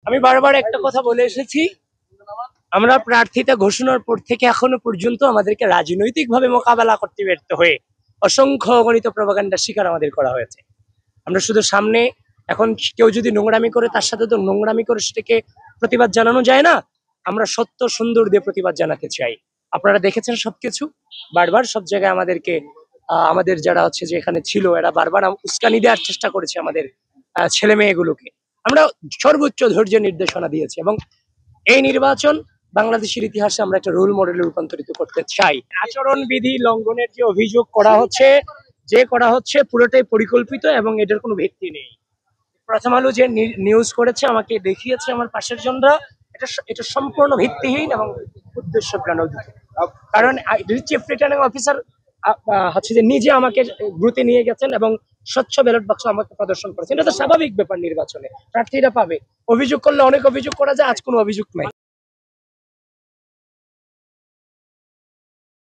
আমি বারবার একটা কথা বলে এসেছি, আমরা প্রার্থিতা ঘোষণার পর থেকে এখনো পর্যন্ত আমাদেরকে রাজনৈতিকভাবে মোকাবেলা করতে ব্যর্থ হয়ে অসংখ্য অগণিত প্রপাগান্ডার শিকার আমাদের করা হয়েছে। আমরা শুধু সামনে এখন কেউ যদি নোংরামি করে তার সাথে তো নোংরামি করে সেটাকে প্রতিবাদ জানানো যায় না। আমরা সত্য সুন্দর দিয়ে প্রতিবাদ জানাতে চাই। আপনারা দেখেছেন সবকিছু, বারবার সব জায়গায় আমাদেরকে আমাদের যারা হচ্ছে যে এখানে ছিল এরা বারবার উস্কানি দেওয়ার চেষ্টা করেছে আমাদের ছেলে মেয়েগুলোকে। আমরা সর্বোচ্চ ধৈর্যের নির্দেশনা দিয়েছি এবং এই নির্বাচন বাংলাদেশের ইতিহাসে আমরা একটা রোল মডেলে রূপান্তরিত করতে চাই। আচরণ বিধি লঙ্ঘনের যে অভিযোগ করা হচ্ছে পুরোটাই পরিকল্পিত এবং এটার কোনো ভিত্তি নেই। প্রথম আলো যে নিউজ করেছে আমাকে দেখিয়েছে আমার পাশের জনরা, এটা সম্পূর্ণ ভিত্তিহীন এবং উদ্দেশ্য প্রণোদিত। কারণ চিফ রিটার্নিং অফিসার হচ্ছে যে নিজে আমাকে গ্রুপে নিয়ে গেছেন এবং স্বচ্ছ ব্যালট বাক্স আমাকে প্রদর্শন করেছেন। এটা তো স্বাভাবিক ব্যাপার, নির্বাচনে প্রার্থীরা পাবে। অভিযোগ করলে অনেক অভিযোগ করা যায়, আজ কোনো অভিযোগ নাই।